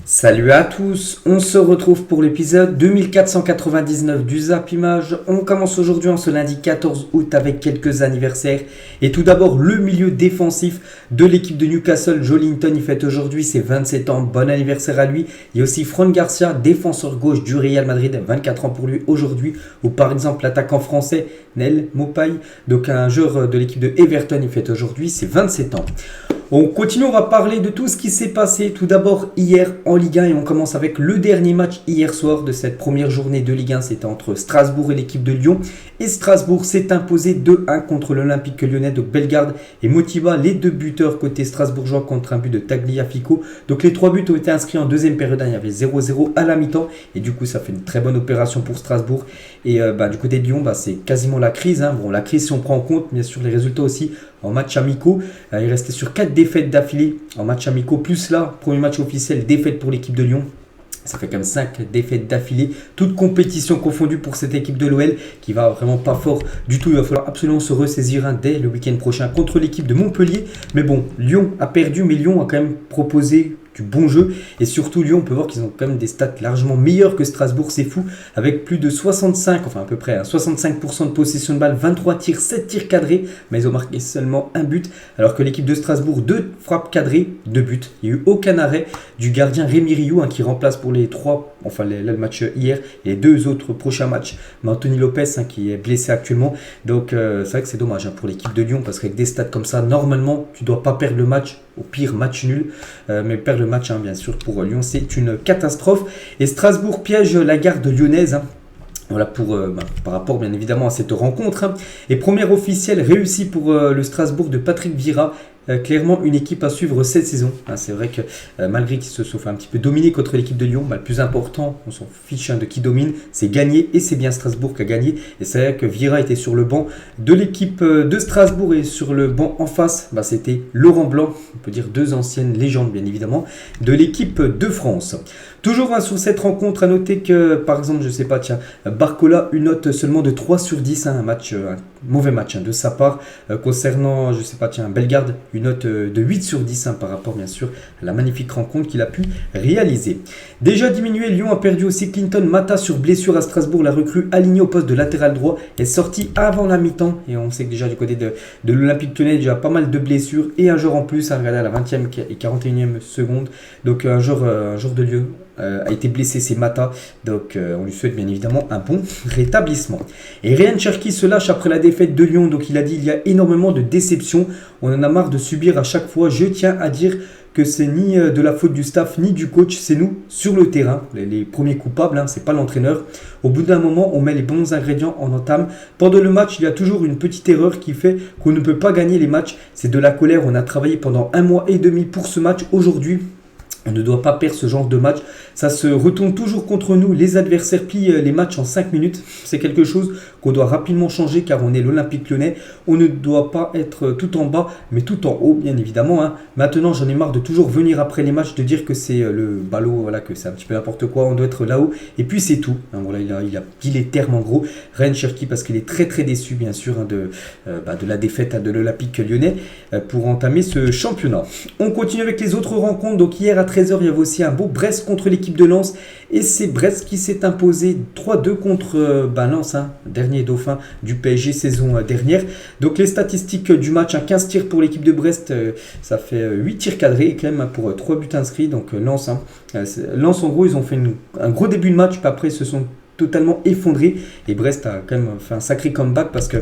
Salut à tous, on se retrouve pour l'épisode 2499 du Zap Image. On commence aujourd'hui en ce lundi 14 août avec quelques anniversaires. Et tout d'abord le milieu défensif de l'équipe de Newcastle, Joelinton, il fête aujourd'hui ses 27 ans, bon anniversaire à lui. Il y a aussi Fran Garcia, défenseur gauche du Real Madrid, 24 ans pour lui aujourd'hui. Ou par exemple l'attaquant français Nel Mopai, donc un joueur de l'équipe de Everton, il fête aujourd'hui ses 27 ans. On continue, on va parler de tout ce qui s'est passé tout d'abord hier en Ligue 1 et on commence avec le dernier match hier soir de cette première journée de Ligue 1. C'était entre Strasbourg et l'équipe de Lyon et Strasbourg s'est imposé 2-1 contre l'Olympique Lyonnais. Donc Bellegarde et Motiba, les deux buteurs côté strasbourgeois contre un but de Tagliafico. Donc les trois buts ont été inscrits en deuxième période, il y avait 0-0 à la mi-temps et du coup ça fait une très bonne opération pour Strasbourg. Et du côté de Lyon, c'est quasiment la crise. Bon, la crise si on prend en compte bien sûr les résultats aussi en match amicaux. Il restait sur 4 défaites d'affilée en match amicaux. Plus là, premier match officiel, défaite pour l'équipe de Lyon. Ça fait quand même 5 défaites d'affilée. Toute compétition confondue pour cette équipe de l'OL qui va vraiment pas fort du tout. Il va falloir absolument se ressaisir dès le week-end prochain contre l'équipe de Montpellier. Mais bon, Lyon a perdu, mais Lyon a quand même proposé du bon jeu. Et surtout, Lyon, on peut voir qu'ils ont quand même des stats largement meilleures que Strasbourg. C'est fou. Avec plus de 65, enfin à peu près 65% de possession de balle, 23 tirs, 7 tirs cadrés. Mais ils ont marqué seulement un but. Alors que l'équipe de Strasbourg, 2 frappes cadrées, 2 buts. Il n'y a eu aucun arrêt du gardien Rémi Rioux qui remplace pour les 3, le match hier et les 2 autres prochains matchs. Mais Anthony Lopez qui est blessé actuellement. Donc c'est vrai que c'est dommage pour l'équipe de Lyon parce qu'avec des stats comme ça, normalement, tu ne dois pas perdre le match. Au pire, match nul. Mais perdre le match, bien sûr, pour Lyon, c'est une catastrophe. Et Strasbourg piège la garde lyonnaise. Voilà par rapport bien évidemment à cette rencontre. Et première officielle réussie pour le Strasbourg de Patrick Vieira. Clairement une équipe à suivre cette saison. C'est vrai que malgré qu'ils se sont fait un petit peu dominer contre l'équipe de Lyon, le plus important, on s'en fiche de qui domine, c'est gagner et c'est bien Strasbourg qui a gagné. Et c'est vrai que Vieira était sur le banc de l'équipe de Strasbourg et sur le banc en face, c'était Laurent Blanc, on peut dire 2 anciennes légendes bien évidemment, de l'équipe de France. Toujours sur cette rencontre, à noter que par exemple, je sais pas, Barcola, une note seulement de 3 sur 10, un mauvais match de sa part. Concernant, je sais pas, Bellegarde, une note de 8 sur 10 par rapport bien sûr à la magnifique rencontre qu'il a pu réaliser. Déjà diminué, Lyon a perdu aussi Clinton Mata sur blessure à Strasbourg. La recrue alignée au poste de latéral droit est sortie avant la mi-temps. Et on sait que déjà du côté de l'Olympique Lyonnais, déjà pas mal de blessures et un joueur en plus à regarder à la 20e et 41e seconde. Donc un joueur de Lyon a été blessé, c'est Mata. Donc on lui souhaite bien évidemment un bon rétablissement. Et Ryan Cherki se lâche après la défaite de Lyon. Donc il a dit il y a énormément de déceptions. On en a marre de subir à chaque fois. Je tiens à dire que c'est ni de la faute du staff ni du coach, c'est nous sur le terrain, les premiers coupables, c'est pas l'entraîneur. Au bout d'un moment, on met les bons ingrédients en entame. Pendant le match, il y a toujours une petite erreur qui fait qu'on ne peut pas gagner les matchs. C'est de la colère, on a travaillé pendant 1 mois et demi pour ce match. Aujourd'hui, on ne doit pas perdre ce genre de match. Ça se retourne toujours contre nous. Les adversaires plient les matchs en 5 minutes. C'est quelque chose qu'on doit rapidement changer car on est l'Olympique Lyonnais. On ne doit pas être tout en bas, mais tout en haut, bien évidemment. Maintenant, j'en ai marre de toujours venir après les matchs, de dire que c'est le ballot, que c'est un petit peu n'importe quoi. On doit être là-haut. Et puis, c'est tout. Il a dit les termes en gros. Ryan Cherki, parce qu'il est très très déçu, bien sûr, de la défaite de l'Olympique Lyonnais pour entamer ce championnat. On continue avec les autres rencontres. Donc, hier à 13h, il y avait aussi un beau Brest contre l'équipe de Lens. Et c'est Brest qui s'est imposé 3-2 contre Lens, dernier dauphin du PSG saison dernière. Donc les statistiques du match, 15 tirs pour l'équipe de Brest, ça fait 8 tirs cadrés quand même pour 3 buts inscrits. Donc Lens, Lens en gros ils ont fait un gros début de match, puis après ils se sont totalement effondrés. Et Brest a quand même fait un sacré comeback parce que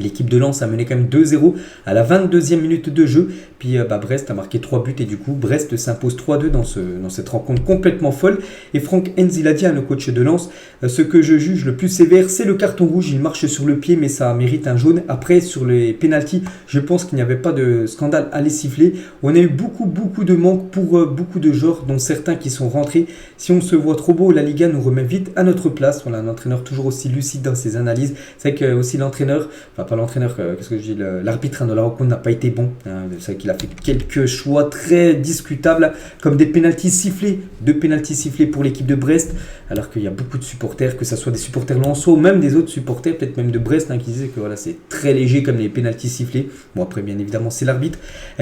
l'équipe de Lens a mené quand même 2-0 à la 22e minute de jeu. Puis Brest a marqué 3 buts et du coup Brest s'impose 3-2 dans cette rencontre complètement folle. Et Franck Hens a dit le coach de Lens, ce que je juge le plus sévère, c'est le carton rouge. Il marche sur le pied mais ça mérite un jaune. Après sur les pénaltys, je pense qu'il n'y avait pas de scandale à les siffler. On a eu beaucoup de manques pour beaucoup de joueurs, dont certains qui sont rentrés. Si on se voit trop beau, la Liga nous remet vite à notre place. Voilà, un entraîneur toujours aussi lucide dans ses analyses. C'est vrai que aussi l'entraîneur, pas pas l'entraîneur, qu'est-ce que je dis, l'arbitre de la rencontre n'a pas été bon. Hein, c'est vrai qu'il a fait quelques choix très discutables, comme des pénaltys sifflés, 2 pénaltys sifflés pour l'équipe de Brest, alors qu'il y a beaucoup de supporters, que ce soit des supporters lensois ou même des autres supporters, peut-être même de Brest, hein, qui disaient que voilà, c'est très léger comme les pénaltys sifflés. Bon, après, bien évidemment, c'est l'arbitre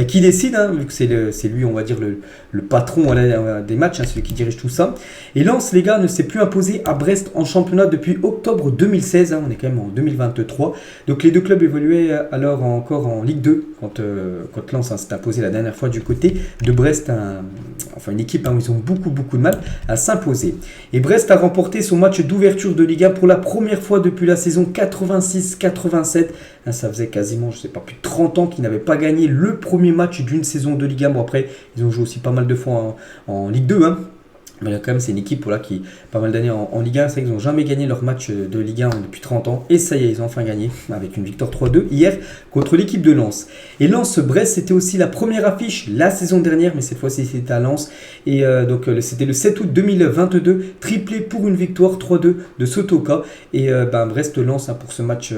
qui décide, hein, vu que c'est lui, on va dire, le patron voilà, des matchs, hein, celui qui dirige tout ça. Et Lens, les gars, ne s'est plus imposé à Brest en championnat depuis octobre 2016, hein, on est quand même en 2023. Donc les deux clubs évoluaient alors encore en Ligue 2 quand Lens, hein, s'est imposé la dernière fois du côté de Brest, enfin une équipe où ils ont beaucoup de mal à s'imposer. Et Brest a remporté son match d'ouverture de Ligue 1 pour la première fois depuis la saison 86-87. Hein, ça faisait quasiment, je sais pas, plus de 30 ans qu'ils n'avaient pas gagné le premier match d'une saison de Ligue 1. Bon après, ils ont joué aussi pas mal de fois en Ligue 2, hein. Mais là, quand même, c'est une équipe voilà, qui pas mal d'années en Ligue 1. C'est vrai qu'ils n'ont jamais gagné leur match de Ligue 1 depuis 30 ans. Et ça y est, ils ont enfin gagné avec une victoire 3-2 hier contre l'équipe de Lens. Et Lens-Brest, c'était aussi la première affiche la saison dernière, mais cette fois-ci, c'était à Lens. Et donc, c'était le 7 août 2022, triplé pour une victoire 3-2 de Sotoka. Et Brest-Lens, hein, pour ce match...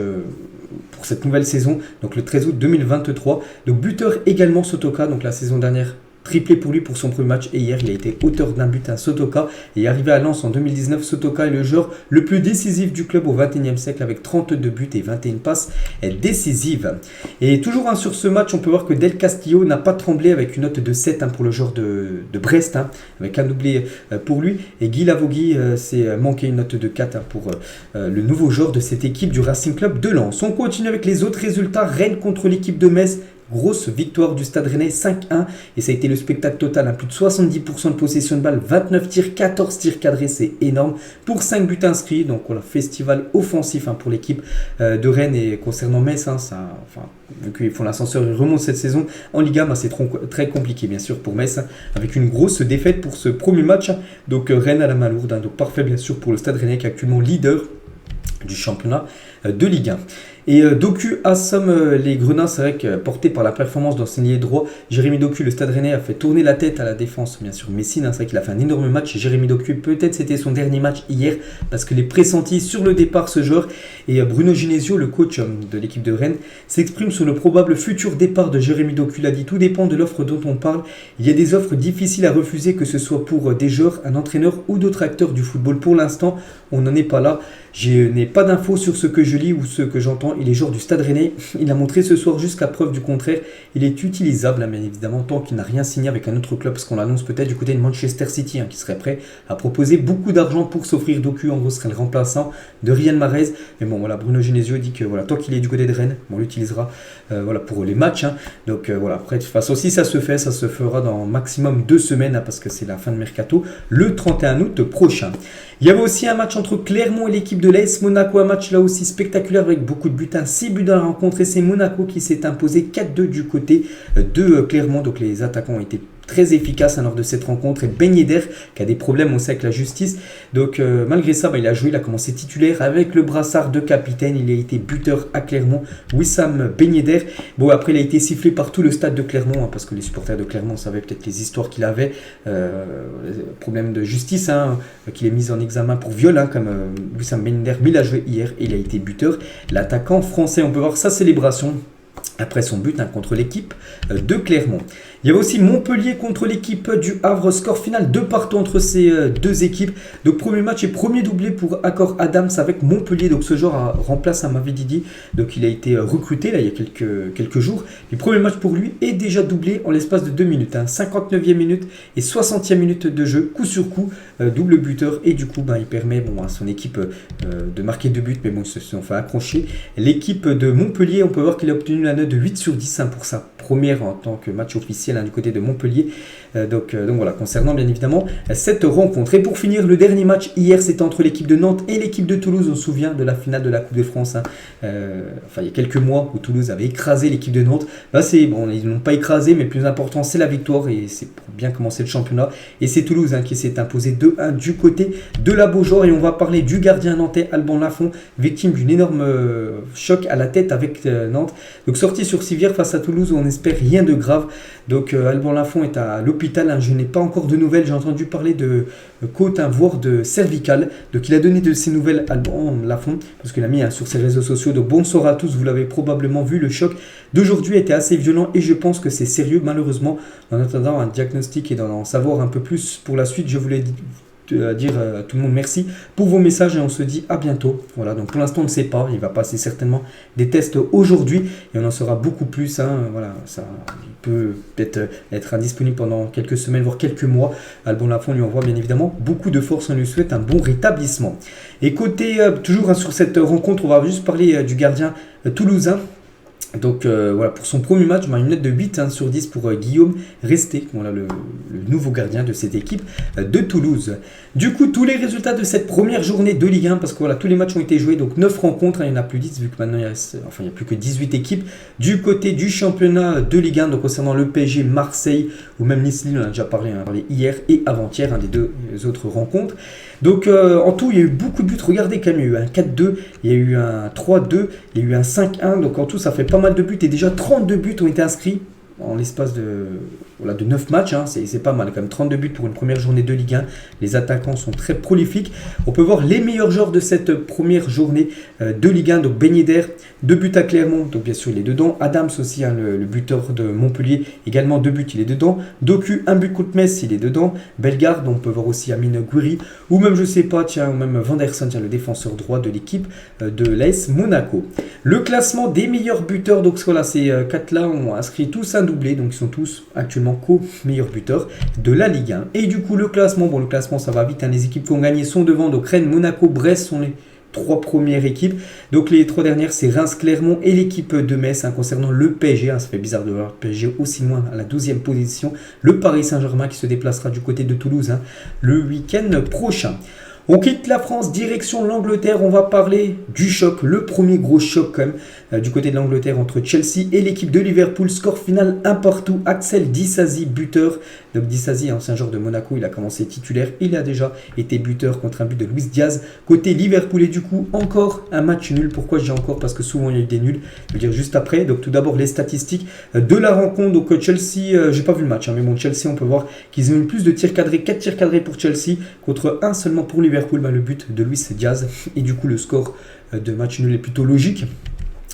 pour cette nouvelle saison, donc le 13 août 2023. Donc buteur également Sotoka, donc la saison dernière, triplé pour lui pour son premier match, et hier il a été auteur d'un but à Sotoka. Et arrivé à Lens en 2019, Sotoka est le joueur le plus décisif du club au XXIe siècle avec 32 buts et 21 passes décisives. Et toujours sur ce match, on peut voir que Del Castillo n'a pas tremblé avec une note de 7 pour le joueur de Brest, avec un doublé pour lui. Et Guy Lavogui s'est manqué une note de 4 pour le nouveau joueur de cette équipe du Racing Club de Lens. On continue avec les autres résultats. Rennes contre l'équipe de Metz. Grosse victoire du Stade Rennais 5-1 et ça a été le spectacle total, plus de 70% de possession de balle, 29 tirs, 14 tirs cadrés, c'est énorme pour 5 buts inscrits. Donc voilà, festival offensif pour l'équipe de Rennes. Et concernant Metz, vu qu'ils font l'ascenseur, ils remontent cette saison en Ligue 1, c'est très compliqué bien sûr pour Metz, avec une grosse défaite pour ce premier match. Donc Rennes à la main lourde, donc parfait bien sûr pour le Stade Rennais qui est actuellement leader du championnat de Ligue 1. Et Doku assomme les Grenats, c'est vrai que porté par la performance dans ses liés droit, Jérémy Doku, le Stade Rennais, a fait tourner la tête à la défense, bien sûr Messine, c'est vrai qu'il a fait un énorme match. Jérémy Doku, peut-être c'était son dernier match hier, parce que les pressentis sur le départ ce joueur. Et Bruno Genesio, le coach de l'équipe de Rennes, s'exprime sur le probable futur départ de Jérémy Doku. Il a dit: tout dépend de l'offre dont on parle. Il y a des offres difficiles à refuser, que ce soit pour des joueurs, un entraîneur ou d'autres acteurs du football. Pour l'instant, on n'en est pas là. Je n'ai pas d'infos sur ce que je lis ou ce que j'entends. Il est joueur du Stade Rennais. Il a montré ce soir jusqu'à preuve du contraire. Il est utilisable, bien évidemment, tant qu'il n'a rien signé avec un autre club, parce qu'on l'annonce peut-être du côté de Manchester City, qui serait prêt à proposer beaucoup d'argent pour s'offrir Doku. En gros, ce serait le remplaçant de Riyad Mahrez. Mais bon, voilà, Bruno Genesio dit que voilà, tant qu'il est du côté de Rennes, on l'utilisera pour les matchs. Donc voilà, après, de toute façon, si ça se fait, ça se fera dans maximum 2 semaines, parce que c'est la fin de mercato, le 31 août prochain. Il y avait aussi un match entre Clermont et l'équipe de l'AS Monaco, un match là aussi spectaculaire avec beaucoup de buts, 6 buts dans la rencontre, et c'est Monaco qui s'est imposé 4-2 du côté de Clermont. Donc les attaquants ont été très efficace lors de cette rencontre. Et Ben Yedder qui a des problèmes aussi avec la justice. Donc malgré ça, il a joué, il a commencé titulaire avec le brassard de capitaine. Il a été buteur à Clermont, Wissam Ben Yedder. Bon, après il a été sifflé par tout le stade de Clermont, parce que les supporters de Clermont savaient peut-être les histoires qu'il avait, problème de justice, qu'il est mis en examen pour viol, comme Wissam Ben Yedder, mais il a joué hier et il a été buteur. L'attaquant français, on peut voir sa célébration après son but contre l'équipe de Clermont. Il y avait aussi Montpellier contre l'équipe du Havre, score final 2-2 entre ces deux équipes. Donc premier match et premier doublé pour Accor Adams avec Montpellier. Donc ce joueur remplace Mavé Didi. Donc il a été recruté là il y a quelques jours. Le premier match pour lui est déjà doublé en l'espace de 2 minutes. 59e minute et 60e minute de jeu, coup sur coup, double buteur. Et du coup il permet à son équipe de marquer 2 buts. Mais bon, ils se sont fait accrocher. L'équipe de Montpellier, on peut voir qu'il a obtenu la note de 8 sur 10 pour sa première en tant que match officiel du côté de Montpellier. Donc voilà, concernant bien évidemment cette rencontre. Et pour finir, le dernier match hier, c'était entre l'équipe de Nantes et l'équipe de Toulouse. On se souvient de la finale de la Coupe de France, il y a quelques mois, où Toulouse avait écrasé l'équipe de Nantes. Là, ils ne l'ont pas écrasé, mais le plus important, c'est la victoire, et c'est pour bien commencer le championnat. Et c'est Toulouse qui s'est imposé 2-1 du côté de la Beaujoire. Et on va parler du gardien nantais Alban Lafont, victime d'une énorme choc à la tête avec Nantes. Donc sorti sur civière face à Toulouse, où on espère rien de grave. Donc Alban Lafont est à l'hôpital l'hôpital, hein. Je n'ai pas encore de nouvelles. J'ai entendu parler de côte, hein, voire de cervicale. Donc il a donné de ses nouvelles à Alban Lafont, parce qu'il a mis, hein, sur ses réseaux sociaux. Donc bonsoir à tous, vous l'avez probablement vu, le choc d'aujourd'hui était assez violent et je pense que c'est sérieux malheureusement. En attendant un diagnostic et d'en savoir un peu plus pour la suite, je voulais dire à tout le monde merci pour vos messages et on se dit à bientôt. Voilà, donc pour l'instant on ne sait pas, il va passer certainement des tests aujourd'hui et on en saura beaucoup plus, hein. Voilà, ça, il peut peut-être être indisponible pendant quelques semaines voire quelques mois. Alban Lafont lui envoie bien évidemment beaucoup de force, on lui souhaite un bon rétablissement. Et côté toujours, hein, sur cette rencontre, on va juste parler du gardien toulousain. Donc voilà, pour son premier match, une note de 8, hein, sur 10 pour Guillaume Resté, voilà, le nouveau gardien de cette équipe de Toulouse. Du coup, tous les résultats de cette première journée de Ligue 1, parce que voilà, tous les matchs ont été joués, donc 9 rencontres, hein, il n'y en a plus 10, vu que maintenant il n'y a plus que 18 équipes. Du côté du championnat de Ligue 1, donc concernant le PSG, Marseille, ou même Nice-Lille, on en a déjà parlé, hein, hier et avant-hier, hein, des deux autres rencontres. Donc en tout, il y a eu beaucoup de buts. Regardez quand même, il y a eu un 4-2, il y a eu un 3-2, il y a eu un 5-1. Donc en tout, ça fait pas mal de buts. Et déjà 32 buts ont été inscrits en l'espace de 9 matchs, hein. C'est pas mal quand même, 32 buts pour une première journée de Ligue 1. Les attaquants sont très prolifiques. On peut voir les meilleurs joueurs de cette première journée de Ligue 1. Donc Ben Yedder, 2 buts à Clermont, donc bien sûr il est dedans. Adams aussi, hein, le buteur de Montpellier, également 2 buts, il est dedans. Doku, 1 but contre Metz, il est dedans. Bellegarde, on peut voir aussi Amine Gouiri, ou même je sais pas, tiens, ou même Vanderson, tiens, le défenseur droit de l'équipe de l'AS Monaco. Le classement des meilleurs buteurs, donc voilà, ces 4-là ont inscrit tous un doublé, donc ils sont tous actuellement co-meilleurs buteurs de la Ligue 1. Et du coup le classement ça va vite, hein. Les équipes qui ont gagné sont devant, donc Rennes, Monaco, Brest sont les 3 premières équipes. Donc les 3 dernières, c'est Reims, Clermont et l'équipe de Metz, hein. Concernant le PSG, hein, ça fait bizarre de voir le PSG aussi loin à la 12e position. Le Paris Saint-Germain qui se déplacera du côté de Toulouse, hein, le week-end prochain. On quitte la France, direction l'Angleterre, on va parler du choc, le premier gros choc quand même, du côté de l'Angleterre entre Chelsea et l'équipe de Liverpool. Score final 1 partout, Axel Disasi buteur. Donc Disasi, ancien joueur de Monaco, il a commencé titulaire, il a déjà été buteur contre un but de Luis Diaz. Côté Liverpool, et du coup encore un match nul. Pourquoi je dis encore? Parce que souvent il y a eu des nuls, je veux dire juste après. Donc tout d'abord les statistiques de la rencontre. Donc Chelsea, j'ai pas vu le match, hein, mais bon, Chelsea, on peut voir qu'ils ont eu plus de tirs cadrés, 4 tirs cadrés pour Chelsea contre 1 seulement pour Liverpool. Le but de Luis Diaz, et du coup le score de match nul est plutôt logique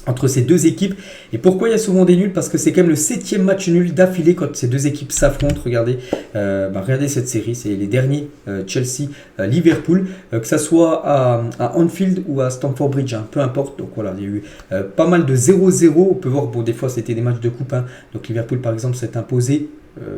entre ces deux équipes. Et pourquoi il y a souvent des nuls? Parce que c'est quand même le 7e match nul d'affilée quand ces deux équipes s'affrontent. Regardez, regardez cette série, c'est les derniers Chelsea-Liverpool, que ça soit à Anfield ou à Stamford Bridge, hein, peu importe. Donc voilà, il y a eu pas mal de 0-0. On peut voir, bon, des fois c'était des matchs de coupe, hein. Donc Liverpool par exemple s'est imposé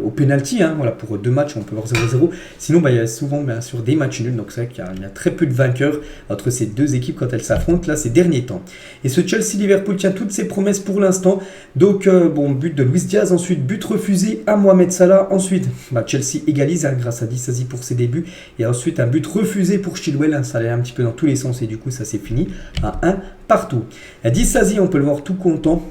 au penalty, hein, voilà, pour 2 matchs on peut voir 0-0. Sinon il y a souvent bien sûr des matchs nuls, donc c'est vrai qu'il y a très peu de vainqueurs entre ces deux équipes quand elles s'affrontent là ces derniers temps. Et ce Chelsea-Liverpool tient toutes ses promesses pour l'instant. Donc bon, but de Luis Diaz, ensuite but refusé à Mohamed Salah, ensuite Chelsea égalise, hein, grâce à Disasi pour ses débuts, et ensuite un but refusé pour Chilwell, hein, ça allait un petit peu dans tous les sens et du coup ça s'est fini à 1 partout. Disasi, on peut le voir tout content.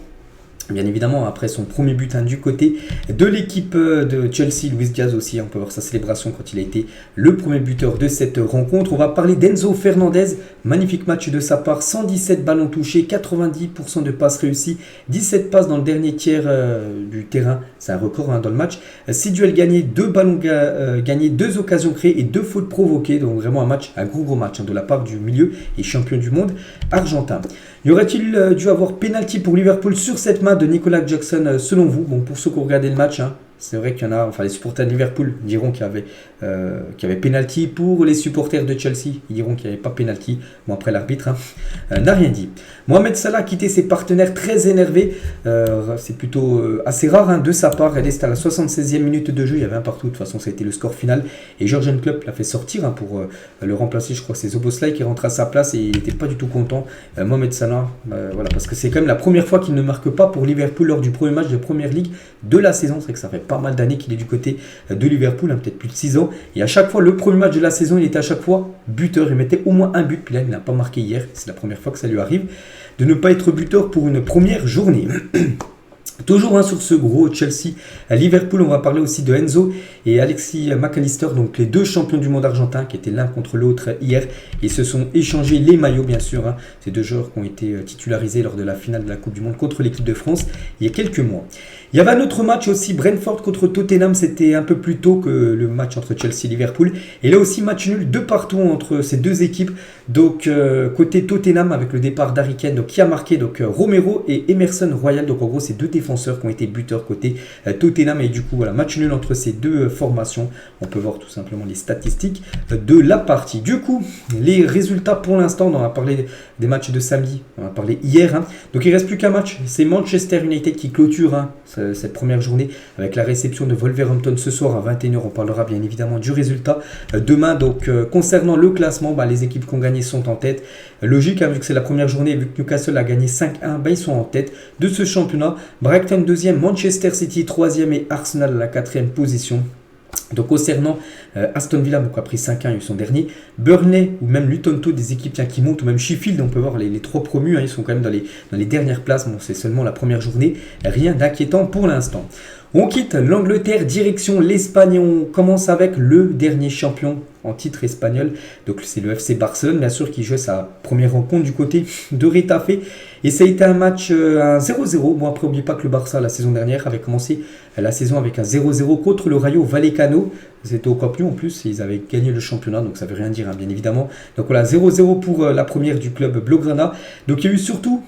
Bien évidemment, après son premier but, hein, du côté de l'équipe de Chelsea, Luis Diaz aussi, on peut voir sa célébration quand il a été le premier buteur de cette rencontre. On va parler d'Enzo Fernandez, magnifique match de sa part, 117 ballons touchés, 90% de passes réussies, 17 passes dans le dernier tiers du terrain, c'est un record, hein, dans le match. 6 duels gagnés, 2 ballons gagnés, 2 occasions créées et 2 fautes provoquées, donc vraiment un gros match, hein, de la part du milieu et champion du monde argentin. Y aurait-il dû avoir pénalty pour Liverpool sur cette main de Nicolas Jackson, selon vous? Bon, pour ceux qui ont regardé le match, hein, c'est vrai qu'il y en a, enfin les supporters de Liverpool diront qu'il y avait pénalty. Pour les supporters de Chelsea, ils diront qu'il n'y avait pas pénalty. Bon, après l'arbitre, hein, n'a rien dit. Mohamed Salah a quitté ses partenaires très énervé. C'est plutôt assez rare, hein, de sa part. Elle est à la 76e minute de jeu, il y avait un partout. De toute façon, ça a été le score final. Et Jürgen Klopp l'a fait sortir, hein, pour le remplacer. Je crois que c'est Szoboszlai qui rentre à sa place et il n'était pas du tout content. Mohamed Salah, voilà, parce que c'est quand même la première fois qu'il ne marque pas pour Liverpool lors du premier match de Première Ligue de la saison. C'est vrai que ça fait pas mal d'années qu'il est du côté de Liverpool, hein, peut-être plus de 6 ans. Et à chaque fois, le premier match de la saison, il était à chaque fois buteur. Il mettait au moins un but. Puis là, il n'a pas marqué hier. C'est la première fois que ça lui arrive de ne pas être buteur pour une première journée. Toujours sur ce gros Chelsea à Liverpool, on va parler aussi de Enzo et Alexis McAllister, donc les deux champions du monde argentin qui étaient l'un contre l'autre hier. Ils se sont échangés les maillots bien sûr, ces deux joueurs qui ont été titularisés lors de la finale de la Coupe du Monde contre l'équipe de France il y a quelques mois. Il y avait un autre match aussi, Brentford contre Tottenham, c'était un peu plus tôt que le match entre Chelsea et Liverpool. Et là aussi match nul de partout entre ces deux équipes. Donc côté Tottenham avec le départ d'Harry Kane, donc qui a marqué donc Romero et Emerson Royal. Donc en gros c'est deux défenseurs qui ont été buteurs côté Tottenham. Et du coup voilà, match nul entre ces deux formations. On peut voir tout simplement les statistiques de la partie. Du coup les résultats pour l'instant, on va parler des matchs de samedi, on va parler hier. Donc il ne reste plus qu'un match, c'est Manchester United qui clôture cette première journée avec la réception de Wolverhampton ce soir à 21h. On parlera bien évidemment du résultat demain. Donc concernant le classement, les équipes qui ont gagné sont en tête. Logique, vu que c'est la première journée, vu que Newcastle a gagné 5-1, ils sont en tête de ce championnat. Brighton deuxième, Manchester City troisième et Arsenal à la quatrième position. Donc concernant Aston Villa, donc a pris 5-1, ils sont derniers. Burnley ou même Luton Town, des équipes qui montent, ou même Sheffield, on peut voir les trois promus, ils sont quand même dans les dernières places. Bon, c'est seulement la première journée, rien d'inquiétant pour l'instant. On quitte l'Angleterre, direction l'Espagne et on commence avec le dernier champion en titre espagnol. Donc c'est le FC Barcelone, bien sûr, qui jouait sa première rencontre du côté de Retafe. Et ça a été un match, un 0-0. Bon, après, n'oubliez pas que le Barça, la saison dernière, avait commencé la saison avec un 0-0 contre le Rayo Vallecano. C'était au Camp Nou en plus, et ils avaient gagné le championnat, donc ça ne veut rien dire, bien évidemment. Donc voilà, 0-0 pour la première du club Blaugrana. Donc il y a eu surtout,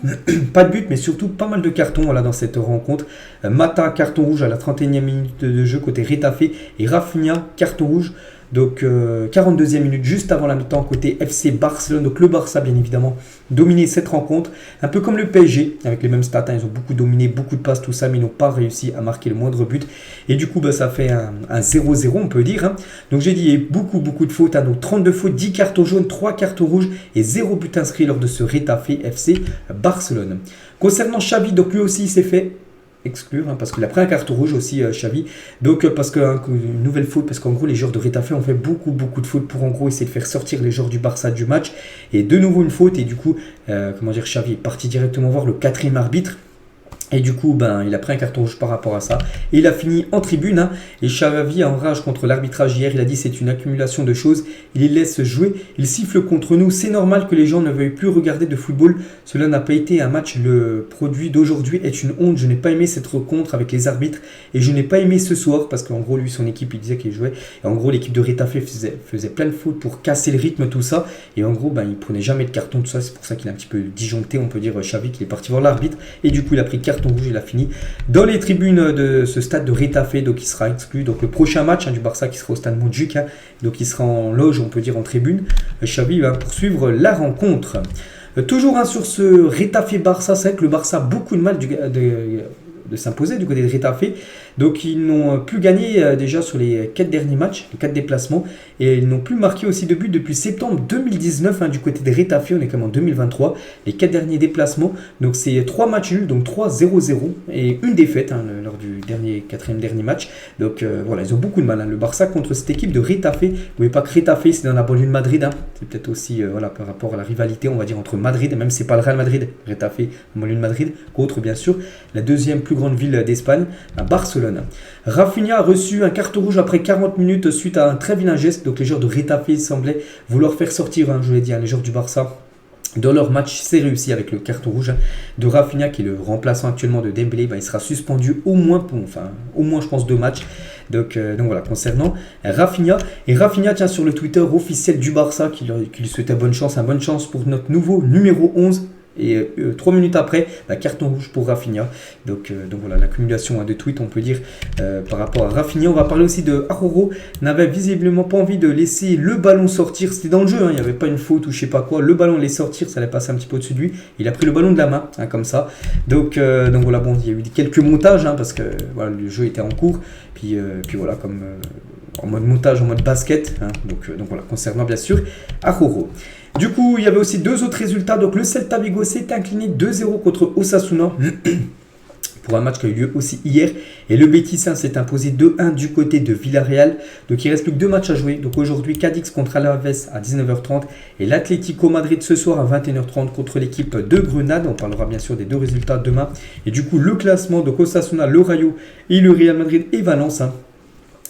pas de but, mais surtout pas mal de cartons dans cette rencontre. Mata, carton rouge à la 31e minute de jeu côté Retafe, et Rafinha, carton rouge. Donc 42e minute juste avant la mi-temps côté FC Barcelone. Donc le Barça bien évidemment dominé cette rencontre. Un peu comme le PSG avec les mêmes stats. Ils ont beaucoup dominé, beaucoup de passes, tout ça. Mais ils n'ont pas réussi à marquer le moindre but. Et du coup ça fait un 0-0 on peut dire. Donc j'ai dit il y a eu beaucoup de fautes. Donc 32 fautes, 10 cartons jaunes, 3 cartons rouges et 0 but inscrit lors de ce Retafe FC Barcelone. Concernant Xavi, donc lui aussi il s'est fait exclure parce qu'il a pris un carton rouge aussi Xavi, donc parce qu'une nouvelle faute, parce qu'en gros les joueurs de Retafe ont fait beaucoup de fautes pour en gros essayer de faire sortir les joueurs du Barça du match, et de nouveau une faute, et du coup Xavi est parti directement voir le quatrième arbitre. Et du coup, il a pris un carton rouge par rapport à ça. Et il a fini en tribune. Et Xavi, en rage contre l'arbitrage hier, il a dit c'est une accumulation de choses. Il les laisse jouer. Il siffle contre nous. C'est normal que les gens ne veuillent plus regarder de football. Cela n'a pas été un match. Le produit d'aujourd'hui est une honte. Je n'ai pas aimé cette rencontre avec les arbitres. Et je n'ai pas aimé ce soir. Parce qu'en gros, lui, son équipe, il disait qu'il jouait. Et en gros, l'équipe de Retafe faisait plein de fautes pour casser le rythme, tout ça. Et en gros, il prenait jamais de carton, tout ça. C'est pour ça qu'il a un petit peu disjoncté, on peut dire, Xavi, qu'il est parti voir l'arbitre. Et du coup, il a pris carton rouge, il a fini dans les tribunes de ce stade de Retafe, donc il sera exclu. Donc le prochain match du Barça qui sera au stade Montjuic, donc il sera en loge, on peut dire en tribune. Xavi va poursuivre la rencontre. Toujours sur ce Retafe Barça, c'est vrai que le Barça a beaucoup de mal de s'imposer du côté de Retafe. Donc ils n'ont plus gagné déjà sur les 4 derniers matchs, les 4 déplacements, et ils n'ont plus marqué aussi de but depuis septembre 2019 du côté de Retafe. On est quand même en 2023, les 4 derniers déplacements, donc c'est 3 matchs nuls, donc 3-0-0 et une défaite lors du quatrième dernier match. Donc voilà, ils ont beaucoup de mal le Barça contre cette équipe de Retafe. Vous voyez pas que Retafe c'est dans la banlieue de Madrid, c'est peut-être aussi par rapport à la rivalité, on va dire, entre Madrid, même si c'est pas le Real Madrid, Retafe, la banlieue de Madrid, contre bien sûr la deuxième plus grande ville d'Espagne, à Barcelone. Rafinha a reçu un carton rouge après 40 minutes suite à un très vilain geste. Donc les joueurs de Retafe semblaient vouloir faire sortir, je l'ai dit, les joueurs du Barça dans leur match. C'est réussi avec le carton rouge de Rafinha, qui est le remplaçant actuellement de Dembélé. Il sera suspendu au moins je pense 2 matchs. Donc voilà, concernant Rafinha. Et Rafinha tient sur le Twitter officiel du Barça qui lui souhaitait bonne chance pour notre nouveau numéro 11. Et 3 minutes après, carton rouge pour Rafinha. Donc voilà, l'accumulation de tweets, on peut dire, par rapport à Rafinha. On va parler aussi de Aroro. N'avait visiblement pas envie de laisser le ballon sortir. C'était dans le jeu, il n'y avait pas une faute ou je sais pas quoi. Le ballon allait sortir, ça allait passer un petit peu au-dessus de lui. Il a pris le ballon de la main, comme ça. Donc voilà, bon, il y a eu quelques montages, parce que voilà, le jeu était en cours. Puis voilà, comme en mode montage, en mode basket. Donc voilà, concernant bien sûr Aroro. Du coup, il y avait aussi 2 autres résultats. Donc le Celta Vigo s'est incliné 2-0 contre Osasuna. pour un match qui a eu lieu aussi hier. Et le Betis s'est imposé 2-1 du côté de Villarreal. Donc il ne reste plus que 2 matchs à jouer. Donc aujourd'hui, Cadix contre Alaves à 19h30 et l'Atlético Madrid ce soir à 21h30 contre l'équipe de Grenade. On parlera bien sûr des 2 résultats demain. Et du coup, le classement de Osasuna, le Rayo et le Real Madrid et Valence.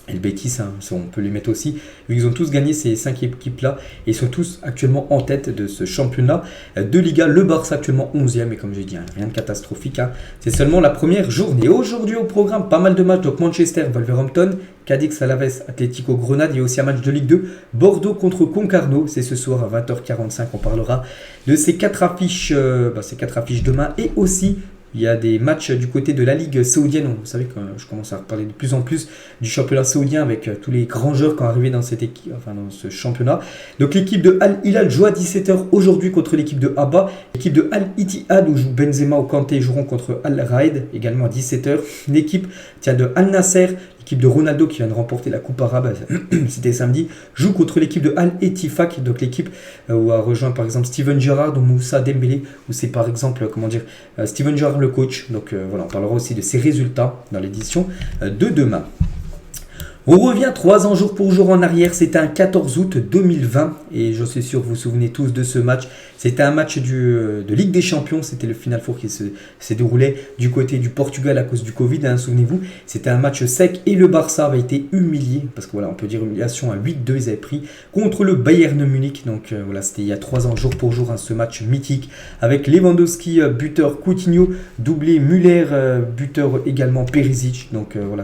Et le Betis, on peut les mettre aussi, vu qu'ils ont tous gagné ces 5 équipes-là et sont tous actuellement en tête de ce championnat de Liga. Le Barça actuellement 11e et comme j'ai dit, rien de catastrophique. C'est seulement la première journée. Aujourd'hui au programme, pas mal de matchs. Donc Manchester, Wolverhampton, Cadix, Alaves, Atlético, Grenade. Il y a aussi un match de Ligue 2, Bordeaux contre Concarneau. C'est ce soir à 20h45. On parlera de ces 4 affiches, demain et aussi... Il y a des matchs du côté de la Ligue saoudienne. Vous savez que je commence à parler de plus en plus du championnat saoudien avec tous les grands joueurs qui ont arrivé dans cette équipe, dans ce championnat. Donc l'équipe de Al Hilal joue à 17h aujourd'hui contre l'équipe de Abba. L'équipe de Al Ittihad où joue Benzema ou Kanté joueront contre Al Raed également à 17h. L'équipe de Al Nasser, l'équipe de Ronaldo qui vient de remporter la Coupe arabe, c'était samedi, joue contre l'équipe de Al Ettifaq, donc l'équipe où a rejoint par exemple Steven Gerrard ou Moussa Dembélé, où c'est par exemple, Steven Gerrard le coach. Donc voilà, on parlera aussi de ses résultats dans l'édition de demain. On revient 3 ans jour pour jour en arrière, c'était un 14 août 2020 et je suis sûr que vous vous souvenez tous de ce match. C'était un match de Ligue des Champions, c'était le Final Four qui s'est déroulé du côté du Portugal à cause du Covid, souvenez-vous. C'était un match sec et le Barça avait été humilié, parce que voilà, on peut dire humiliation à 8-2, ils avaient pris contre le Bayern Munich. Donc voilà, c'était il y a 3 ans jour pour jour, ce match mythique avec Lewandowski, buteur Coutinho, doublé Müller, buteur également Perisic. Donc voilà,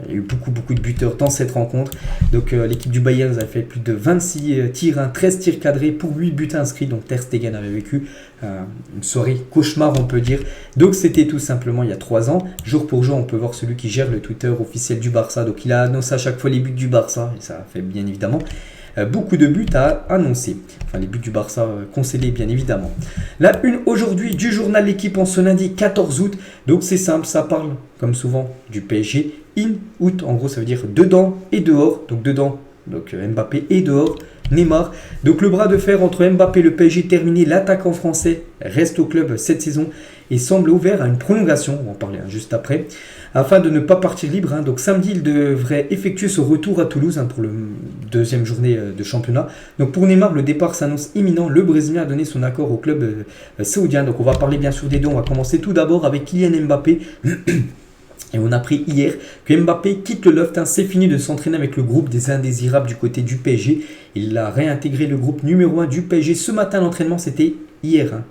il y a eu beaucoup de buteurs dans cette rencontre. Donc l'équipe du Bayern avait fait plus de 26 tirs, 13 tirs cadrés pour 8 buts inscrits. Donc Ter Stegen avait vécu une soirée cauchemar, on peut dire. Donc c'était tout simplement il y a 3 ans. Jour pour jour, on peut voir celui qui gère le Twitter officiel du Barça. Donc il a annoncé à chaque fois les buts du Barça et ça a fait bien évidemment beaucoup de buts à annoncer. Enfin, les buts du Barça concédés, bien évidemment. La une aujourd'hui du journal L'équipe en ce lundi 14 août. Donc c'est simple, ça parle, comme souvent, du PSG. In, out, en gros, ça veut dire dedans et dehors. Donc dedans, Mbappé et dehors, Neymar. Donc le bras de fer entre Mbappé et le PSG terminé. L'attaquant français reste au club cette saison et semble ouvert à une prolongation. On va en parler juste après. Afin de ne pas partir libre, donc samedi, il devrait effectuer son retour à Toulouse pour la 2e journée de championnat. Donc pour Neymar, le départ s'annonce imminent. Le Brésilien a donné son accord au club saoudien. Donc on va parler bien sûr des deux. On va commencer tout d'abord avec Kylian Mbappé. Et on a appris hier que Mbappé quitte le Loft. C'est fini de s'entraîner avec le groupe des indésirables du côté du PSG. Il a réintégré le groupe numéro 1 du PSG. Ce matin, l'entraînement, c'était hier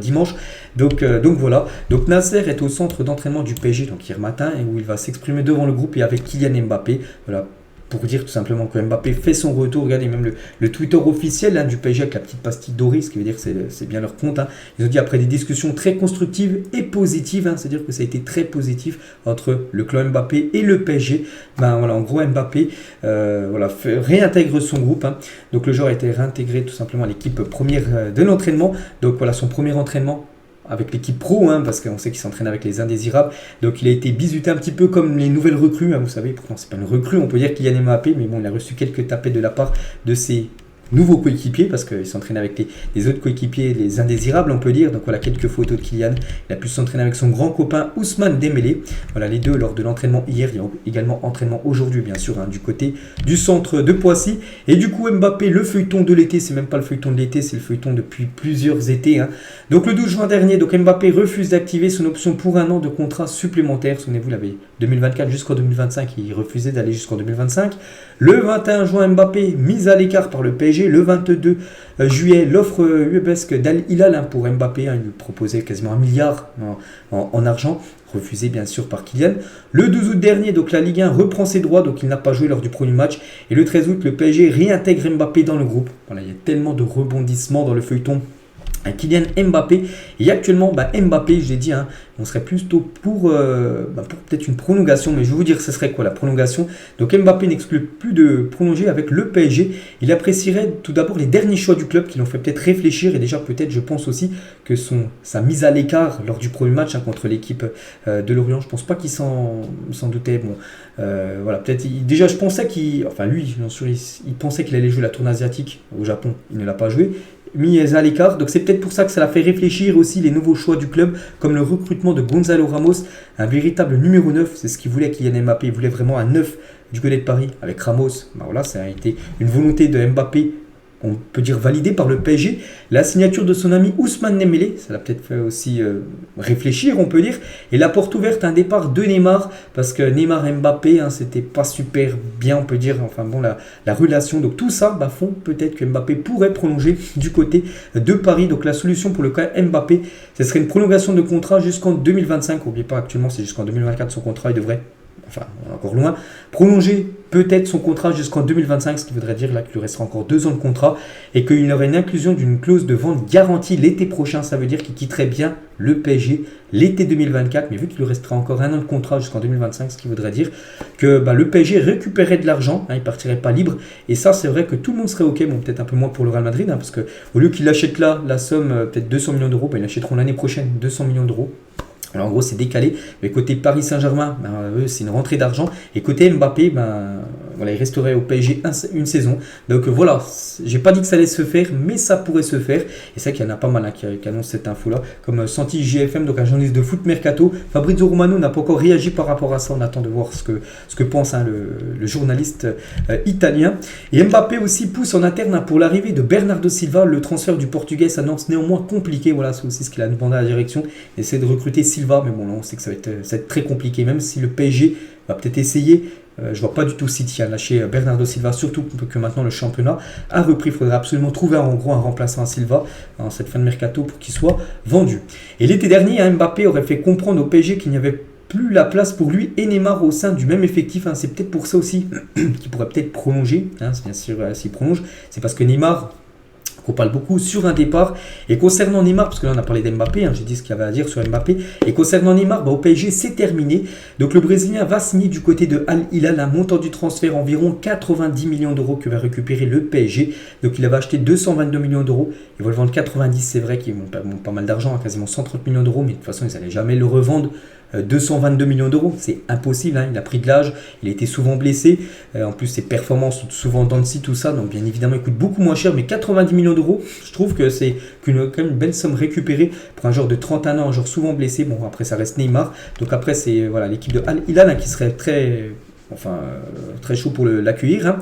dimanche. Donc voilà. Donc Nasser est au centre d'entraînement du PSG donc hier matin et où il va s'exprimer devant le groupe et avec Kylian Mbappé. Voilà. Pour dire tout simplement que Mbappé fait son retour. Regardez même le Twitter officiel du PSG avec la petite pastille dorée, ce qui veut dire que c'est bien leur compte. Ils ont dit après des discussions très constructives et positives, c'est-à-dire que ça a été très positif entre le club Mbappé et le PSG. En gros Mbappé réintègre son groupe. Donc le joueur a été réintégré tout simplement à l'équipe première de l'entraînement. Donc voilà son premier entraînement avec l'équipe pro, parce qu'on sait qu'il s'entraîne avec les indésirables. Donc il a été bisuté un petit peu comme les nouvelles recrues, vous savez, pourtant c'est pas une recrue, on peut dire Kylian Mbappé, mais bon, il a reçu quelques tapettes de la part de ses nouveaux coéquipiers, parce qu'il s'entraîne avec les autres coéquipiers, les indésirables, on peut dire. Donc voilà, quelques photos de Kylian. Il a pu s'entraîner avec son grand copain Ousmane Dembélé. Voilà, les deux lors de l'entraînement hier. Il y a également entraînement aujourd'hui, bien sûr, du côté du centre de Poissy. Et du coup, Mbappé, le feuilleton de l'été, c'est même pas le feuilleton de l'été, c'est le feuilleton depuis plusieurs étés. Donc le 12 juin dernier, Mbappé refuse d'activer son option pour 1 an de contrat supplémentaire. Souvenez-vous, il avait 2024 jusqu'en 2025, il refusait d'aller jusqu'en 2025. Le 21 juin, Mbappé, mis à l'écart par le PSG. Le 22 juillet, l'offre ubuesque d'Al Hilal pour Mbappé, il lui proposait quasiment 1 milliard en argent, refusé bien sûr par Kylian. Le 12 août dernier, donc la Ligue 1 reprend ses droits, donc il n'a pas joué lors du premier match. Et le 13 août, le PSG réintègre Mbappé dans le groupe. Voilà, il y a tellement de rebondissements dans le feuilleton Kylian Mbappé. Et actuellement, Mbappé, je l'ai dit, on serait plutôt pour peut-être une prolongation, mais je vais vous dire ce serait quoi la prolongation. Donc Mbappé n'exclut plus de prolonger avec le PSG. Il apprécierait tout d'abord les derniers choix du club qui l'ont fait peut-être réfléchir, et déjà peut-être je pense aussi que sa mise à l'écart lors du premier match contre l'équipe de Lorient, je pense pas qu'il s'en doutait. Bon, voilà, peut-être déjà je pensais il pensait qu'il allait jouer la tournée asiatique au Japon, il ne l'a pas joué. mis à l'écart. Donc c'est peut-être pour ça que ça l'a fait réfléchir aussi les nouveaux choix du club, comme le recrutement de Gonzalo Ramos, un véritable numéro 9. C'est ce qu'il voulait Kylian Mbappé. Il voulait vraiment un 9 du côté de Paris avec Ramos. Ben voilà, ça a été une volonté de Mbappé, on peut dire validée par le PSG. La signature de son ami Ousmane Dembélé, ça l'a peut-être fait aussi réfléchir, on peut dire. Et la porte ouverte, un départ de Neymar, parce que Neymar et Mbappé, c'était pas super bien, on peut dire, enfin bon, la relation. Donc tout ça font peut-être que Mbappé pourrait prolonger du côté de Paris. Donc la solution pour le cas Mbappé, ce serait une prolongation de contrat jusqu'en 2025. N'oubliez pas, actuellement c'est jusqu'en 2024 son contrat, il devrait, enfin encore loin, prolonger peut-être son contrat jusqu'en 2025, ce qui voudrait dire là qu'il lui restera encore 2 ans de contrat et qu'il aurait une inclusion d'une clause de vente garantie l'été prochain. Ça veut dire qu'il quitterait bien le PSG l'été 2024, mais vu qu'il lui restera encore 1 an de contrat jusqu'en 2025, ce qui voudrait dire que le PSG récupérerait de l'argent, il ne partirait pas libre, et ça c'est vrai que tout le monde serait ok, bon peut-être un peu moins pour le Real Madrid, parce qu'au lieu qu'il achète là la somme, peut-être 200 millions d'euros, ils l'achèteront l'année prochaine 200 millions d'euros. Alors en gros c'est décalé, mais côté Paris Saint-Germain, eux c'est une rentrée d'argent, et côté Mbappé, voilà, il resterait au PSG une saison. Donc voilà, j'ai pas dit que ça allait se faire, mais ça pourrait se faire, et c'est vrai qu'il y en a pas mal qui annoncent cette info-là, comme Santi GFM, donc un journaliste de foot mercato. Fabrizio Romano n'a pas encore réagi par rapport à ça, on attend de voir ce que pense le journaliste italien. Et Mbappé aussi pousse en interne pour l'arrivée de Bernardo Silva. Le transfert du Portugais s'annonce néanmoins compliqué, voilà, c'est aussi ce qu'il a demandé à la direction, essayer de recruter Silva. Mais bon, là on sait que ça va être très compliqué, même si le PSG va peut-être essayer. Je vois pas du tout City lâcher Bernardo Silva, surtout que maintenant le championnat a repris. Il faudrait absolument trouver en gros un remplaçant à Silva en cette fin de mercato pour qu'il soit vendu. Et l'été dernier, Mbappé aurait fait comprendre au PSG qu'il n'y avait plus la place pour lui et Neymar au sein du même effectif. C'est peut-être pour ça aussi qu'il pourrait peut-être prolonger. Bien sûr, s'il prolonge, c'est parce que Neymar, qu'on parle beaucoup sur un départ. Et concernant Neymar, parce que là on a parlé d'Mbappé, j'ai dit ce qu'il y avait à dire sur Mbappé, et concernant Neymar, au PSG c'est terminé. Donc le Brésilien va signer du côté de Al Hilal un montant du transfert environ 90 millions d'euros que va récupérer le PSG. Donc il avait acheté 222 millions d'euros, ils vont le vendre 90, c'est vrai qu'ils vont pas mal d'argent, quasiment 130 millions d'euros, mais de toute façon ils n'allaient jamais le revendre 222 millions d'euros, c'est impossible, il a pris de l'âge, il a été souvent blessé, en plus ses performances sont souvent dans le site, tout ça, donc bien évidemment il coûte beaucoup moins cher, mais 90 millions d'euros, je trouve que c'est quand même une belle somme récupérée pour un joueur de 31 ans, un joueur souvent blessé. Bon après ça reste Neymar, donc après c'est voilà, l'équipe de Al Hilal qui serait très chaud pour l'accueillir.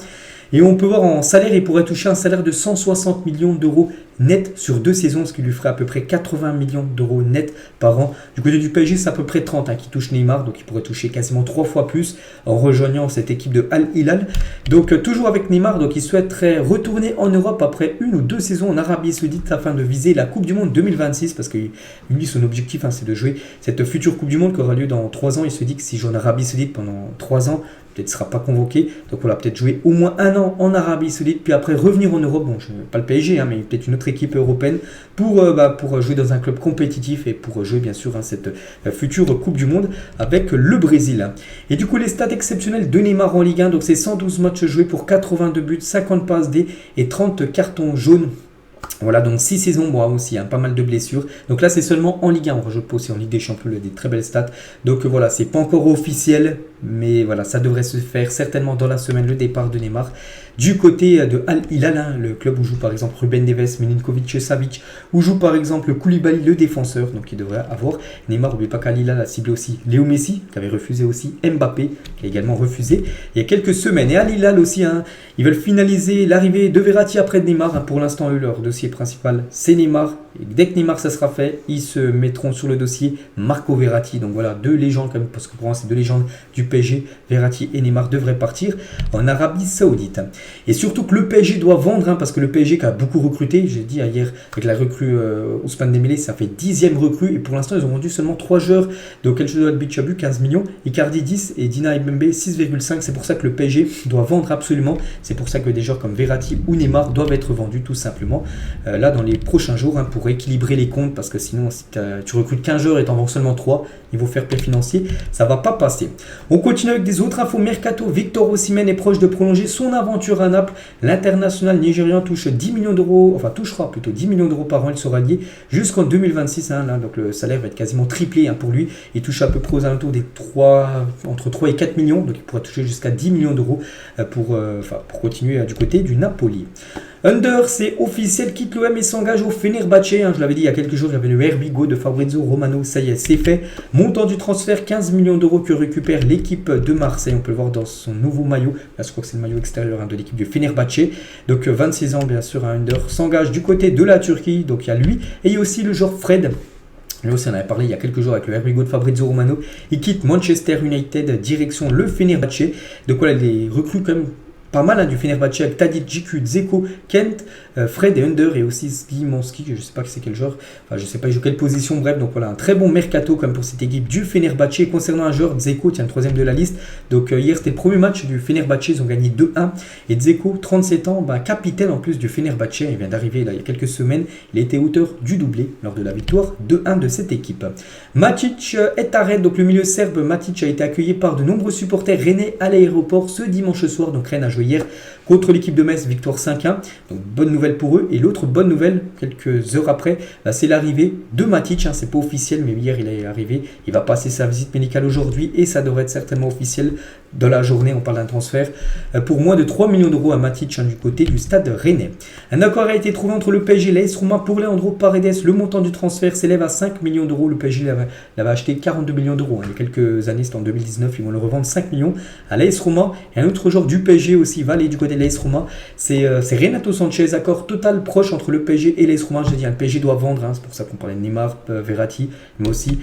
Et on peut voir en salaire, il pourrait toucher un salaire de 160 millions d'euros net sur 2 saisons, ce qui lui ferait à peu près 80 millions d'euros net par an. Du côté du PSG, c'est à peu près 30 qui touche Neymar, donc il pourrait toucher quasiment 3 fois plus en rejoignant cette équipe de Al Hilal. Donc toujours avec Neymar, donc il souhaiterait retourner en Europe après 1 ou 2 saisons en Arabie Saoudite afin de viser la Coupe du Monde 2026, parce que lui, son objectif, c'est de jouer cette future Coupe du Monde qui aura lieu dans 3 ans. Il se dit que s'il joue en Arabie Saoudite pendant 3 ans, peut-être ne sera pas convoqué, donc on va peut-être jouer au moins 1 an en Arabie Saoudite, puis après revenir en Europe, bon, pas le PSG, mais peut-être une autre équipe européenne pour jouer dans un club compétitif et pour jouer bien sûr cette future Coupe du Monde avec le Brésil. Et du coup les stats exceptionnels de Neymar en Ligue 1, donc c'est 112 matchs joués pour 82 buts, 50 passes D et 30 cartons jaunes. Voilà, donc 6 saisons, aussi, pas mal de blessures. Donc là, c'est seulement en Ligue 1. On rajoute pas aussi en Ligue des Champions, des très belles stats. Donc voilà, c'est pas encore officiel, mais voilà, ça devrait se faire certainement dans la semaine, le départ de Neymar. Du côté de Al Hilal, le club où joue par exemple Ruben Neves, Milinkovic, Savic, où joue par exemple Koulibaly, le défenseur, donc il devrait avoir. Neymar, n'oubliez pas qu'Al Hilal a ciblé aussi Léo Messi, qui avait refusé aussi, Mbappé, qui a également refusé il y a quelques semaines. Et Al Hilal aussi, ils veulent finaliser l'arrivée de Verratti après Neymar. Pour l'instant, eux, leur dossier principal, c'est Neymar. Et dès que Neymar, ça sera fait, ils se mettront sur le dossier Marco Verratti. Donc voilà, 2 légendes quand même, parce que pour moi, c'est 2 légendes du PSG. Verratti et Neymar devraient partir en Arabie Saoudite. Et surtout que le PSG doit vendre, parce que le PSG qui a beaucoup recruté, j'ai dit hier avec la recrue Ousmane Dembélé, ça fait 10e recrue, et pour l'instant ils ont vendu seulement 3 joueurs, donc El Chouameni Bichabu 15 millions, Icardi 10 et Dina Ibembe 6,5, c'est pour ça que le PSG doit vendre absolument, c'est pour ça que des joueurs comme Verratti ou Neymar doivent être vendus tout simplement, là dans les prochains jours, pour équilibrer les comptes, parce que sinon si tu recrutes 15 joueurs et t'en vends seulement 3, niveau fair play financier, ça va pas passer. On continue avec des autres infos mercato. Victor Osimhen est proche de prolonger son aventure à Naples. L'international nigérian touche 10 millions d'euros, enfin touchera plutôt 10 millions d'euros par an. Il sera lié jusqu'en 2026. Là, donc le salaire va être quasiment triplé pour lui. Il touche à peu près aux alentours des entre 3 et 4 millions. Donc il pourra toucher jusqu'à 10 millions d'euros pour continuer du côté du Napoli. Under, c'est officiel, quitte l'OM et s'engage au Fenerbahçe. Je l'avais dit il y a quelques jours, il y avait le Herbigo de Fabrizio Romano. Ça y est, c'est fait. Montant du transfert, 15 millions d'euros que récupère l'équipe de Marseille. On peut le voir dans son nouveau maillot. Là, je crois que c'est le maillot extérieur de l'équipe du Fenerbahçe. Donc 26 ans, bien sûr, Under s'engage du côté de la Turquie. Donc il y a lui et il y a aussi le joueur Fred. Lui aussi, on avait parlé il y a quelques jours avec le Herbigo de Fabrizio Romano. Il quitte Manchester United, direction le Fenerbahçe. De quoi les recrues quand même pas mal du Fenerbahçe avec Tadic, Djiku, Dzeko, Kent, Fred et Under et aussi Slimanski, je ne sais pas c'est quel joueur, enfin je ne sais pas il joue quelle position, bref, donc voilà un très bon mercato comme pour cette équipe du Fenerbahçe. Concernant un joueur, Dzeko, tiens le troisième de la liste, donc hier c'était le premier match du Fenerbahçe, ils ont gagné 2-1 et Dzeko, 37 ans, capitaine en plus du Fenerbahçe, il vient d'arriver là il y a quelques semaines, il a été auteur du doublé lors de la victoire 2-1 de cette équipe. Matic est à Rennes, donc le milieu serbe Matic a été accueilli par de nombreux supporters rennais à l'aéroport ce dimanche soir, donc Rennes a joué hier contre l'équipe de Metz, victoire 5-1. Donc bonne nouvelle pour eux. Et l'autre bonne nouvelle, quelques heures après, c'est l'arrivée de Matic. C'est pas officiel, mais hier il est arrivé. Il va passer sa visite médicale aujourd'hui et ça devrait être certainement officiel dans la journée. On parle d'un transfert pour moins de 3 millions d'euros à Matic du côté du stade rennais. Un accord a été trouvé entre le PSG et l'AS Roma pour Leandro Paredes. Le montant du transfert s'élève à 5 millions d'euros. Le PSG l'avait acheté 42 millions d'euros. Il y a quelques années, c'était en 2019. Ils vont le revendre 5 millions à l'AS Roma. Et un autre joueur du PSG aussi va aller du côté de l'AS Roma. C'est Renato Sanchez. Accord total proche entre le PSG et l'AS Roma. J'ai dit, le PSG doit vendre. C'est pour ça qu'on parlait de Neymar, Verratti, mais aussi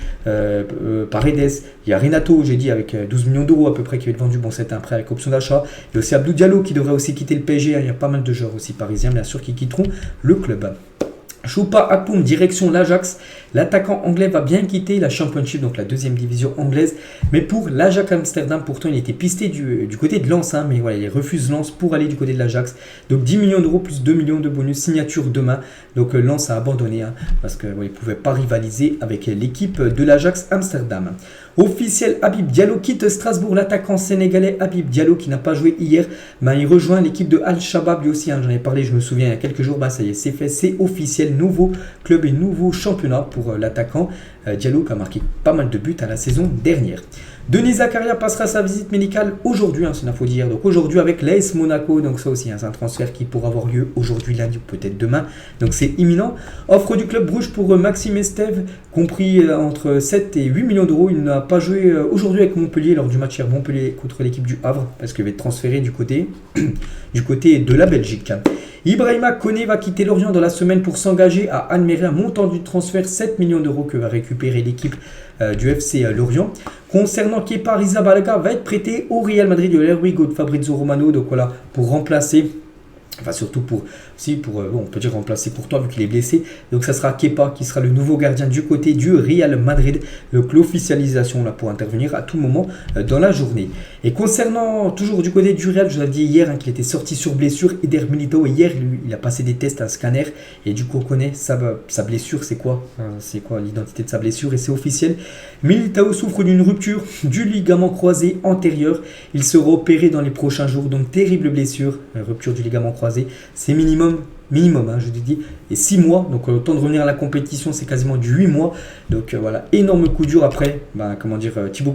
Paredes. Il y a Renato, j'ai dit, avec 12 millions d'euros à peu près qui va être vendu. Bon, c'est un prêt avec option d'achat. Il y a aussi Abdou Diallo qui devrait aussi quitter le PSG. Il y a pas mal de joueurs aussi parisiens, bien sûr, qui quitteront le club. Choupa Akpoum, direction l'Ajax. L'attaquant anglais va bien quitter la Championship, donc la deuxième division anglaise. Mais pour l'Ajax Amsterdam, pourtant, il était pisté du côté de Lens. Mais voilà, il refuse Lens pour aller du côté de l'Ajax. Donc 10 millions d'euros plus 2 millions de bonus, signature demain. Donc Lens a abandonné parce qu'il ne pouvait pas rivaliser avec l'équipe de l'Ajax Amsterdam. Officiel, Habib Diallo quitte Strasbourg. L'attaquant sénégalais Habib Diallo qui n'a pas joué hier, il rejoint l'équipe de Al-Shabaab lui aussi. J'en ai parlé, je me souviens, il y a quelques jours. Ça y est, c'est fait, c'est officiel. Nouveau club et nouveau championnat pour l'attaquant Diallo qui a marqué pas mal de buts à la saison dernière. Denis Zakaria passera sa visite médicale aujourd'hui, c'est une info d'hier, donc aujourd'hui avec l'AS Monaco, donc ça aussi c'est un transfert qui pourra avoir lieu aujourd'hui, lundi ou peut-être demain, donc c'est imminent. Offre du club Bruges pour Maxime Estève, compris entre 7 et 8 millions d'euros. Il n'a pas joué aujourd'hui avec Montpellier lors du match hier Montpellier contre l'équipe du Havre, parce qu'il va être transféré du côté de la Belgique. Ibrahima Koné va quitter Lorient dans la semaine pour s'engager à Almeria, montant du transfert 7 millions d'euros que va récupérer l'équipe du FC Lorient. Concernant Kepa Arrizabalaga, va être prêté au Real Madrid de l'Herbigo de Fabrizio Romano, donc voilà, pour remplacer, enfin surtout on peut dire remplacer Courtois vu qu'il est blessé. Donc ça sera Kepa qui sera le nouveau gardien du côté du Real Madrid. Donc l'officialisation là pour intervenir à tout moment dans la journée. Et concernant toujours du côté du Real, je vous avais dit hier qu'il était sorti sur blessure. Eder Militao, hier il a passé des tests à un scanner et du coup on connaît sa blessure. C'est quoi l'identité de sa blessure et c'est officiel. Militao souffre d'une rupture du ligament croisé antérieur. Il sera opéré dans les prochains jours. Donc terrible blessure, rupture du ligament croisé. C'est minimum, je vous dis, et 6 mois, donc le temps de revenir à la compétition c'est quasiment du 8 mois, donc voilà, énorme coup dur après, Thibaut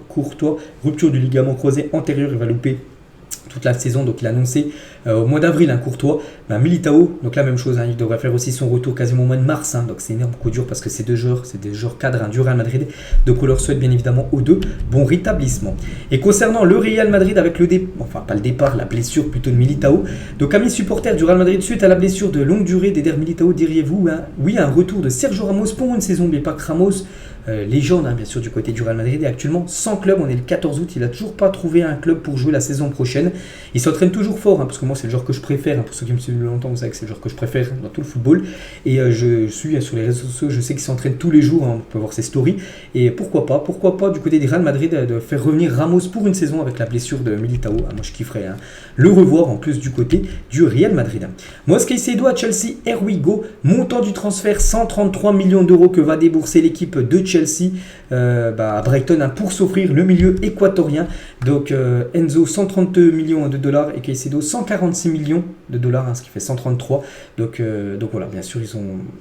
Courtois, rupture du ligament croisé antérieur, il va louper toute la saison, donc il a annoncé au mois d'avril Courtois. Militao, donc la même chose, il devrait faire aussi son retour quasiment au mois de mars, donc c'est énorme coup dur parce que c'est des joueurs cadres du Real Madrid, donc on leur souhaite bien évidemment aux deux bon rétablissement. Et concernant le Real Madrid avec la blessure plutôt de Militao, donc amis supporters du Real Madrid, suite à la blessure de longue durée d'Eder Militao, diriez-vous oui, un retour de Sergio Ramos pour une saison, mais pas Ramos, légende bien sûr du côté du Real Madrid, et actuellement sans club, on est le 14 août, il n'a toujours pas trouvé un club pour jouer la saison prochaine. Il s'entraîne toujours fort, parce que moi c'est le joueur que je préfère, pour ceux qui me suivent longtemps vous savez que c'est le joueur que je préfère dans tout le football, et je suis sur les réseaux sociaux, je sais qu'il s'entraîne tous les jours, on peut voir ses stories, et pourquoi pas du côté du Real Madrid de faire revenir Ramos pour une saison avec la blessure de Militao. Moi je kifferais le revoir en plus du côté du Real Madrid. Mosquée Caicedo à Chelsea, here we go, montant du transfert 133 millions d'euros que va débourser l'équipe de Chelsea à Brighton pour s'offrir le milieu équatorien. Donc Enzo 132 millions de dollars et Caicedo 146 millions de dollars, ce qui fait 133. Donc voilà, bien sûr,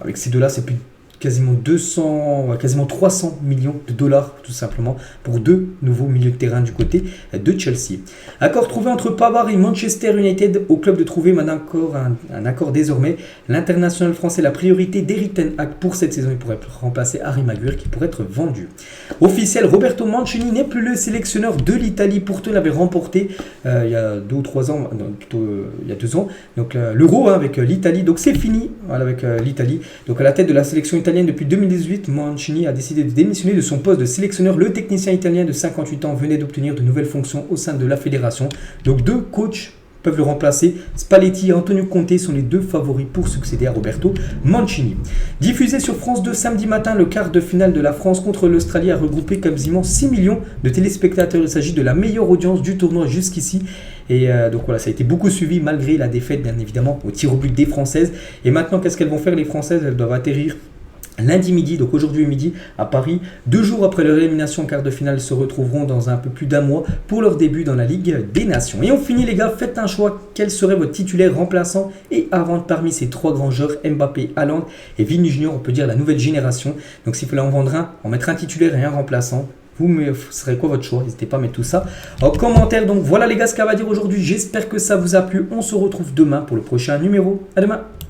avec ces deux-là, c'est plus quasiment 200, quasiment 300 millions de dollars tout simplement pour 2 nouveaux milieux de terrain du côté de Chelsea. Accord trouvé entre Pavard et Manchester United. Au club de trouver maintenant un accord désormais. L'international français, la priorité d'Erik ten Hag pour cette saison. Il pourrait remplacer Harry Maguire qui pourrait être vendu. Officiel, Roberto Mancini n'est plus le sélectionneur de l'Italie. Pourtant, il avait remporté il y a 2 ou 3 ans, non, plutôt il y a 2 ans, donc l'Euro avec l'Italie. Donc c'est fini voilà, avec l'Italie. Donc à la tête de la sélection italienne depuis 2018, Mancini a décidé de démissionner de son poste de sélectionneur. Le technicien italien de 58 ans venait d'obtenir de nouvelles fonctions au sein de la fédération. Donc 2 coachs peuvent le remplacer. Spalletti et Antonio Conte sont les 2 favoris pour succéder à Roberto Mancini. Diffusé sur France 2 samedi matin, le quart de finale de la France contre l'Australie a regroupé quasiment 6 millions de téléspectateurs. Il s'agit de la meilleure audience du tournoi jusqu'ici. Et donc voilà, ça a été beaucoup suivi malgré la défaite, bien évidemment, au tir au but des Françaises. Et maintenant, qu'est-ce qu'elles vont faire les Françaises? Elles doivent atterrir lundi midi, donc aujourd'hui midi à Paris. 2 jours après leur élimination en quart de finale, se retrouveront dans un peu plus d'1 mois pour leur début dans la Ligue des Nations. Et on finit les gars, faites un choix. Quel serait votre titulaire remplaçant et avant parmi ces 3 grands joueurs, Mbappé, Haaland et Vini Junior, on peut dire la nouvelle génération. Donc s'il fallait en vendre un, on mettrait un titulaire et un remplaçant. Vous serez quoi votre choix? N'hésitez pas à mettre tout ça en commentaire. Donc voilà les gars ce qu'on va dire aujourd'hui. J'espère que ça vous a plu. On se retrouve demain pour le prochain numéro. À demain.